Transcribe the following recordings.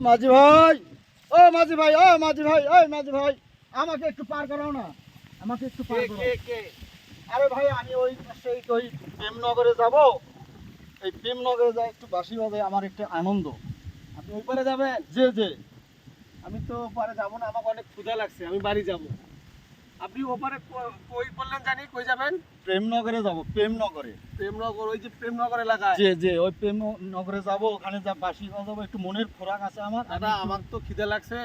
মাঝি ভাই, ও মাঝি ভাই, ও মাঝি ভাই, ওই মাঝি ভাই, আমাকে একটু পার করাও না, আমাকে একটু পার করাও। আরে ভাই আমি ওই সেই ওই প্রেমনগরে যাব, এই প্রেমনগরে যাই একটু বাঁশি বাজাই, আমার একটা আনন্দ। আপনি ওই পারে যাবেন? যে যে আমি তো ওপারে যাবো না, আমাকে অনেক ক্ষুধা লাগছে, আমি বাড়ি যাব। আপনি ওপারে কই বললেন জানি, কই যাবেন? প্রেমনগরে যাব, প্রেমনগরে। প্রেমনগর, ওই যে প্রেমনগর এলাকায়? যে যে ওই প্রেমনগরে যাব, ওখানে যা বাঁশি বাজাবো, একটু মনের খোরাক আছে আমার। দাদা আমার তো খিদে লাগছে,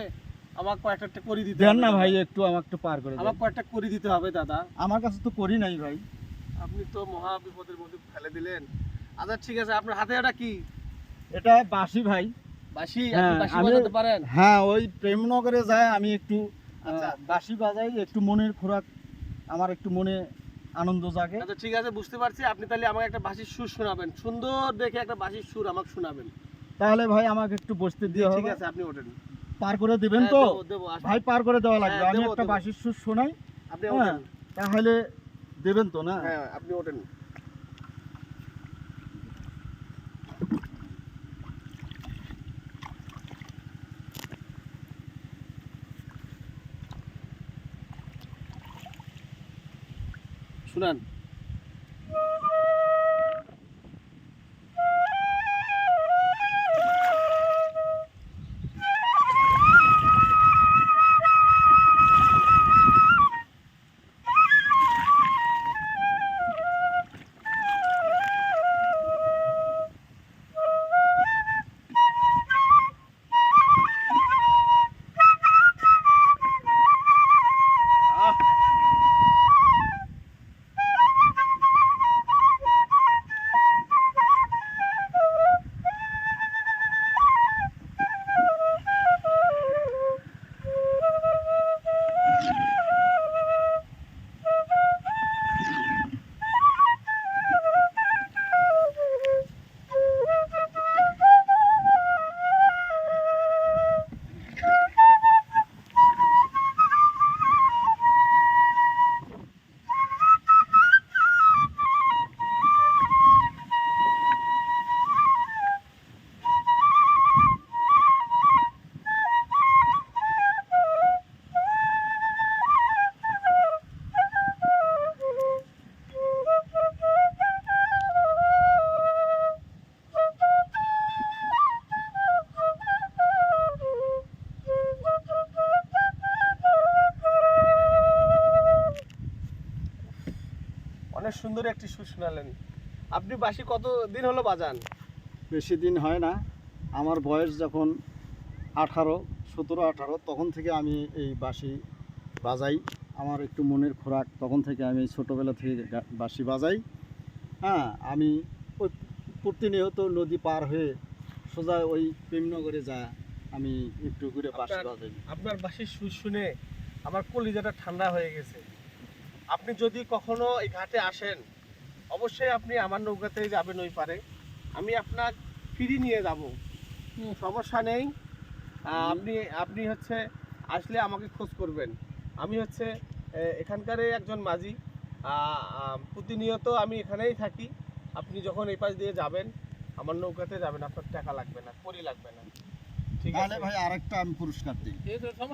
আমাকে কয়েকটা করে দিতে দেন হবে না দাদা। ভাই, একটু আমাকে একটু পার করে দেন। আমাকে কয়েকটা করে দিতে হবে দাদা। আমার কাছে তো করি নাই ভাই। আপনি তো মহা বিপদের মধ্যে ফেলে দিলেন। আচ্ছা ঠিক আছে, আপনার হাতে এটা কি? এটা বাঁশি ভাই। বাঁশি? হ্যাঁ, আপনি বাঁশি আমি বাজাতে পারেন? হ্যাঁ ওই প্রেমনগরে যাই আমি একটু আচ্ছা। বাঁশি বাজাই, একটু মনের খোরাক, আমার একটু মনে আনন্দ জাগে। আচ্ছা ঠিক আছে, বুঝতে পারছি। আপনি তাহলে আমাকে একটা বাঁশির সুর শোনাবেন, সুন্দর দেখে একটা বাঁশির সুর আমাকে শোনাবেন। তাহলে ভাই আমাকে একটু বসতে দিয়ে ঠিক হবে। আছে, আপনি ওঠেন। পার করে দিবেন হ্যাঁ, তো? দেবো, দেবো, আসুন। ভাই পার করে দেওয়া লাগবে, হ্যাঁ, আমি দেবো, একটা দেবো। বাঁশির সুর শোনাই। আপনি হ্যাঁ, ওঠেন। তাহলে দেবেন তো না? হ্যাঁ, আপনি ওঠেন। শুনান। অনেক সুন্দর একটি সুর শোনালেন। আপনি বাঁশি কত দিন হলো বাজান? বেশি দিন হয় না, আমার বয়স যখন 17-18 তখন থেকে আমি এই বাঁশি বাজাই। আমার একটু মনের খোরাক, তখন থেকে আমি ছোটোবেলা থেকে বাঁশি বাজাই। হ্যাঁ, আমি ওই প্রতিনিয়ত নদী পার হয়ে সোজা ওই প্রেমনগরে যা আমি একটু ঘুরে বাঁশি বাজাই। আপনার বাঁশির সুর শুনে আমার কলিজাটা ঠান্ডা হয়ে গেছে। আপনি যদি কখনো এই ঘাটে আসেন, অবশ্যই আপনি আমার নৌকাতেই যাবেন ওই পারে। আমি আপনার ফিরি নিয়ে যাব, সমস্যা নেই। আপনি আপনি হচ্ছে আসলে আমাকে খোঁজ করবেন। আমি হচ্ছে এখানকারই একজন মাঝি। প্রতিনিয়ত আমি এখানেই থাকি। আপনি যখন এই পাশ দিয়ে যাবেন, আমার নৌকাতে যাবেন, আপনার টাকা লাগবে না, কড়ি লাগবে না। ঠিক তাহলে আছে ভাই আরেকটা আমি পুরস্কার দিই। ঠিক আছে।